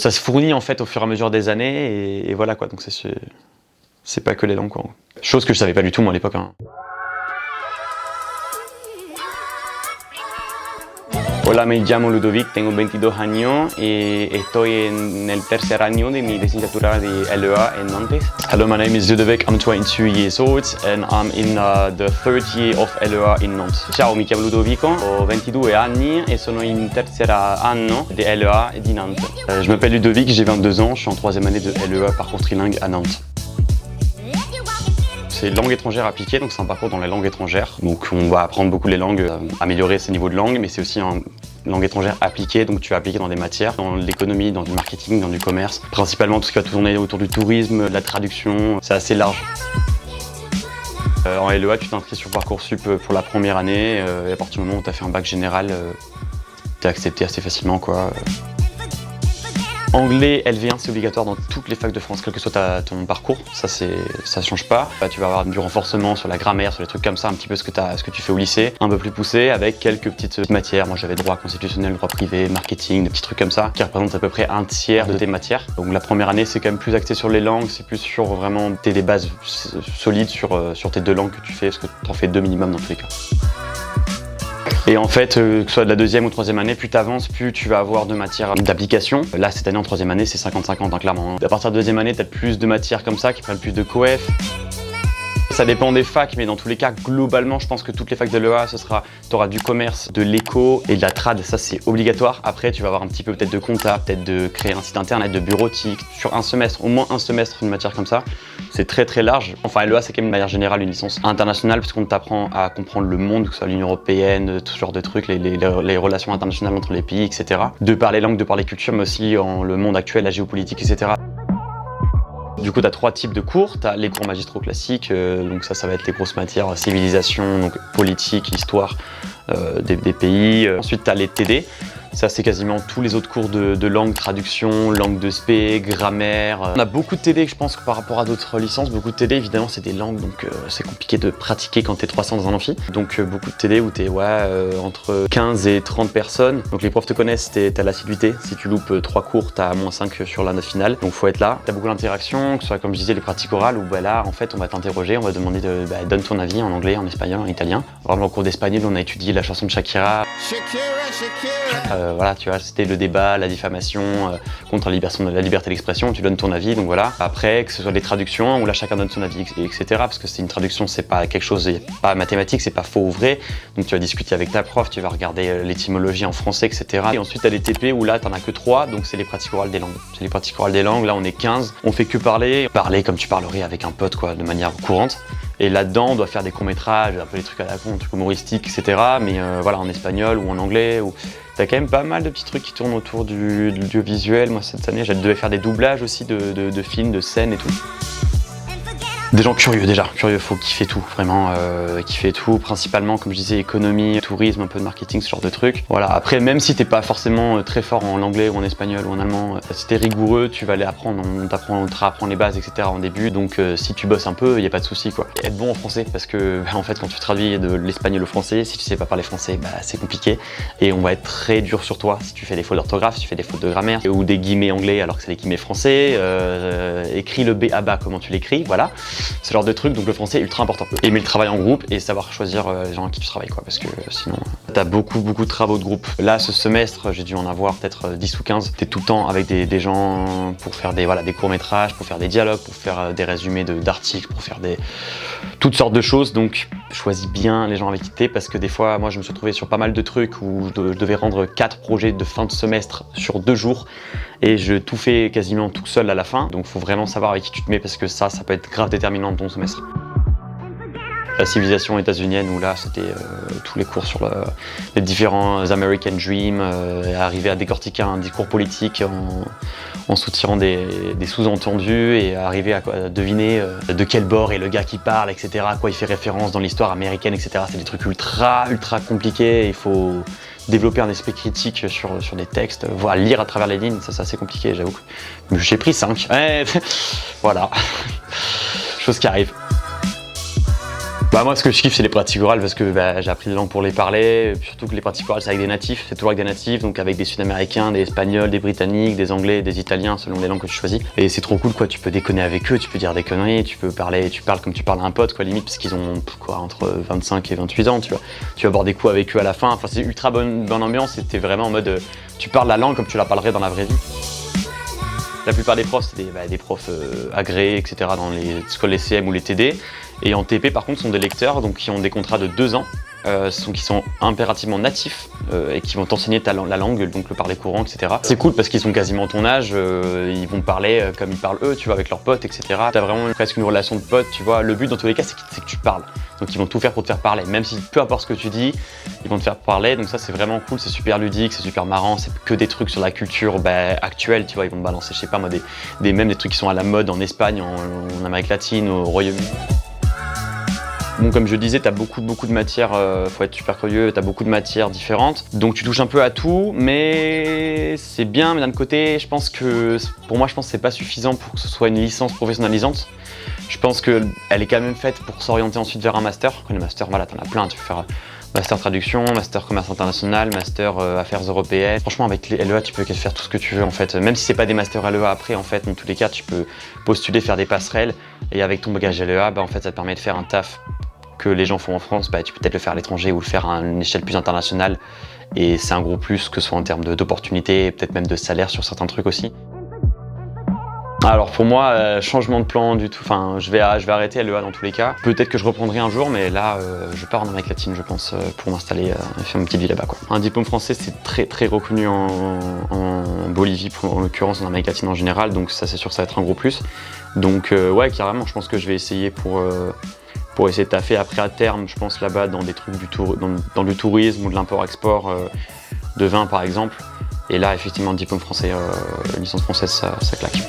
Ça se fournit en fait au fur et à mesure des années et voilà quoi, donc c'est pas que les langues quoi. Chose que je savais pas du tout moi à l'époque. Hein. Hola, me llamo Ludovic, tengo 22 años y estoy en el tercer año de mi licenciatura de LEA en Nantes. Hello, my name is Ludovic, I'm 22 years old and I'm in the third year of LEA in Nantes. Ciao, mi chiamo Ludovico, ho 22 anni e sono in tercer anno di LEA di Nantes. Je m'appelle Ludovic, j'ai 22 ans, je suis en troisième année de LEA parcours trilingue à Nantes. C'est langue étrangère appliquée, donc c'est un parcours dans les langues étrangères. Donc on va apprendre beaucoup les langues, améliorer ses niveaux de langue, mais c'est aussi une langue étrangère appliquée, donc tu vas appliquer dans des matières, dans l'économie, dans du marketing, dans du commerce. Principalement tout ce qui va tourner autour du tourisme, de la traduction, c'est assez large. En LEA, tu t'inscris sur Parcoursup pour la première année, et à partir du moment où tu as fait un bac général, tu es accepté assez facilement quoi. Anglais LV1 c'est obligatoire dans toutes les facs de France, quel que soit ton parcours, ça change pas. Tu vas avoir du renforcement sur la grammaire, sur les trucs comme ça, un petit peu ce que tu fais au lycée, un peu plus poussé avec quelques petites matières. Moi j'avais droit constitutionnel, droit privé, marketing, des petits trucs comme ça, qui représentent à peu près un tiers de tes matières. Donc la première année c'est quand même plus axé sur les langues, c'est plus sur vraiment des bases solides sur tes deux langues que tu fais, parce que tu en fais deux minimum dans tous les cas. Et en fait, que ce soit de la deuxième ou troisième année, plus tu avances, plus tu vas avoir de matières d'application. Là, cette année en troisième année, c'est 50-50, hein, clairement. À partir de deuxième année, tu as plus de matières comme ça, qui prennent plus de coef. Ça dépend des facs, mais dans tous les cas, globalement, je pense que toutes les facs de l'EA, tu auras du commerce, de l'éco et de la trad, ça c'est obligatoire. Après, tu vas avoir un petit peu peut-être de compta, peut-être de créer un site internet, de bureautique, sur un semestre, au moins un semestre, une matière comme ça. C'est très très large. Enfin, l'EA, c'est quand même de manière générale une licence internationale, parce qu'on t'apprend à comprendre le monde, que ce soit l'Union européenne, tout ce genre de trucs, les relations internationales entre les pays, etc. De par les langues, de par les cultures, mais aussi le monde actuel, la géopolitique, etc. Du coup, tu as trois types de cours. Tu as les cours magistraux classiques, donc ça va être les grosses matières, civilisation, donc politique, histoire des pays. Ensuite, tu as les TD. Ça, c'est quasiment tous les autres cours de langue, traduction, langue de spé, grammaire. On a beaucoup de TD, je pense, par rapport à d'autres licences. Beaucoup de TD, évidemment, c'est des langues, donc c'est compliqué de pratiquer quand t'es 300 dans un amphi. Donc beaucoup de TD où t'es entre 15 et 30 personnes. Donc les profs te connaissent, t'as l'assiduité. Si tu loupes 3 cours, t'as moins 5 sur la note finale. Donc faut être là. T'as beaucoup d'interactions, que ce soit, comme je disais, les pratiques orales, où là, en fait, on va t'interroger, on va te demander donne ton avis en anglais, en espagnol, en italien. Par exemple, en cours d'espagnol, on a étudié la chanson de Shakira. Voilà, tu vois, c'était le débat, la diffamation contre la liberté d'expression, tu donnes ton avis, donc voilà. Après, que ce soit les traductions, où là chacun donne son avis, etc. Parce que c'est une traduction, c'est pas quelque chose, pas mathématique, c'est pas faux ou vrai. Donc tu vas discuter avec ta prof, tu vas regarder l'étymologie en français, etc. Et ensuite, t'as les TP où là, t'en as que 3, donc c'est les pratiques orales des langues. C'est les pratiques orales des langues, là on est 15, on fait que parler comme tu parlerais avec un pote, quoi, de manière courante. Et là-dedans, on doit faire des courts-métrages, un peu des trucs à la con, des trucs humoristiques, etc. Mais voilà, en espagnol ou en anglais. T'as quand même pas mal de petits trucs qui tournent autour de l'audiovisuel. Moi, cette année, je devais faire des doublages aussi de films, de scènes et tout. Des gens curieux déjà, faut kiffer tout, vraiment kiffer tout, principalement comme je disais économie, tourisme, un peu de marketing, ce genre de trucs. Voilà, après même si t'es pas forcément très fort en anglais ou en espagnol ou en allemand, si t'es rigoureux, tu vas aller apprendre, on t'apprend les bases, etc. en début, donc si tu bosses un peu, y a pas de souci quoi. Et être bon en français, parce que en fait quand tu traduis de l'espagnol au français, si tu sais pas parler français, c'est compliqué et on va être très dur sur toi si tu fais des fautes d'orthographe, si tu fais des fautes de grammaire ou des guillemets anglais alors que c'est des guillemets français, écris le B à bas, comment tu l'écris, voilà. Ce genre de trucs, donc le français est ultra important. Aimer le travail en groupe et savoir choisir les gens avec qui tu travailles, quoi, parce que sinon t'as beaucoup de travaux de groupe. Là, ce semestre, j'ai dû en avoir peut-être 10 ou 15. T'es tout le temps avec des gens pour faire des courts-métrages, pour faire des dialogues, pour faire des résumés d'articles, pour faire toutes sortes de choses. Donc choisis bien les gens avec qui t'es, parce que des fois, moi je me suis retrouvé sur pas mal de trucs où je devais rendre 4 projets de fin de semestre sur 2 jours et je tout fais quasiment tout seul à la fin. Donc faut vraiment savoir avec qui tu te mets, parce que ça peut être grave déterminant de ton semestre. La civilisation états-unienne, où là c'était tous les cours sur les différents American Dream, arriver à décortiquer un discours politique en soutirant des sous-entendus et arriver à deviner de quel bord est le gars qui parle, etc. À quoi il fait référence dans l'histoire américaine, etc. C'est des trucs ultra compliqués. Il faut développer un esprit critique sur des textes, voire lire à travers les lignes, ça c'est assez compliqué, j'avoue. J'ai pris 5. Ouais, voilà, chose qui arrive. Moi, ce que je kiffe, c'est les pratiques orales parce que j'ai appris les langues pour les parler. Surtout que les pratiques orales, c'est avec des natifs, c'est toujours avec des natifs, donc avec des Sud-Américains, des Espagnols, des Britanniques, des Anglais, des Italiens, selon les langues que tu choisis. Et c'est trop cool, quoi. Tu peux déconner avec eux, tu peux dire des conneries, tu parles comme tu parles à un pote, quoi, limite, parce qu'ils ont entre 25 et 28 ans, tu vois. Tu vas boire des coups avec eux à la fin. Enfin, c'est ultra bonne ambiance. C'était vraiment en mode, tu parles la langue comme tu la parlerais dans la vraie vie. La plupart des profs, c'est des profs agréés, etc. dans les écoles les CM ou les TD. Et en TP, par contre, sont des lecteurs donc, qui ont des contrats de 2 ans, qui sont impérativement natifs et qui vont t'enseigner la langue, donc le parler courant, etc. C'est cool parce qu'ils sont quasiment ton âge, ils vont te parler comme ils parlent eux, tu vois, avec leurs potes, etc. T'as vraiment presque une relation de pote, tu vois. Le but, dans tous les cas, c'est que tu parles. Donc ils vont tout faire pour te faire parler, même si peu importe ce que tu dis, ils vont te faire parler. Donc ça, c'est vraiment cool, c'est super ludique, c'est super marrant, c'est que des trucs sur la culture actuelle, tu vois. Ils vont te balancer, je sais pas moi, même des trucs qui sont à la mode en Espagne, en Amérique latine, au Royaume-Uni. Bon, comme je disais, t'as beaucoup de matières, faut être super curieux, t'as beaucoup de matières différentes. Donc tu touches un peu à tout, mais c'est bien, mais d'un côté, pour moi, je pense que c'est pas suffisant pour que ce soit une licence professionnalisante. Je pense qu'elle est quand même faite pour s'orienter ensuite vers un master. Le master, voilà, t'en as plein, tu peux faire master traduction, master commerce international, master affaires européennes. Franchement, avec les LEA, tu peux faire tout ce que tu veux en fait. Même si c'est pas des masters LEA après, en fait, dans tous les cas, tu peux postuler, faire des passerelles. Et avec ton bagage LEA, en fait, ça te permet de faire un taf que les gens font en France. Tu peux peut-être le faire à l'étranger ou le faire à une échelle plus internationale. Et c'est un gros plus, que ce soit en termes d'opportunités, peut-être même de salaire sur certains trucs aussi. Alors pour moi, changement de plan du tout, enfin je vais arrêter LEA dans tous les cas. Peut-être que je reprendrai un jour, mais là je pars en Amérique latine je pense pour m'installer et faire une petite vie là-bas, quoi. Un diplôme français c'est très reconnu en Bolivie, en l'occurrence en Amérique latine en général, donc ça c'est sûr que ça va être un gros plus. Donc ouais carrément, je pense que je vais essayer pour essayer de taffer après à terme, je pense là-bas dans des trucs dans du tourisme ou de l'import-export de vin par exemple. Et là effectivement diplôme français, licence française ça claque.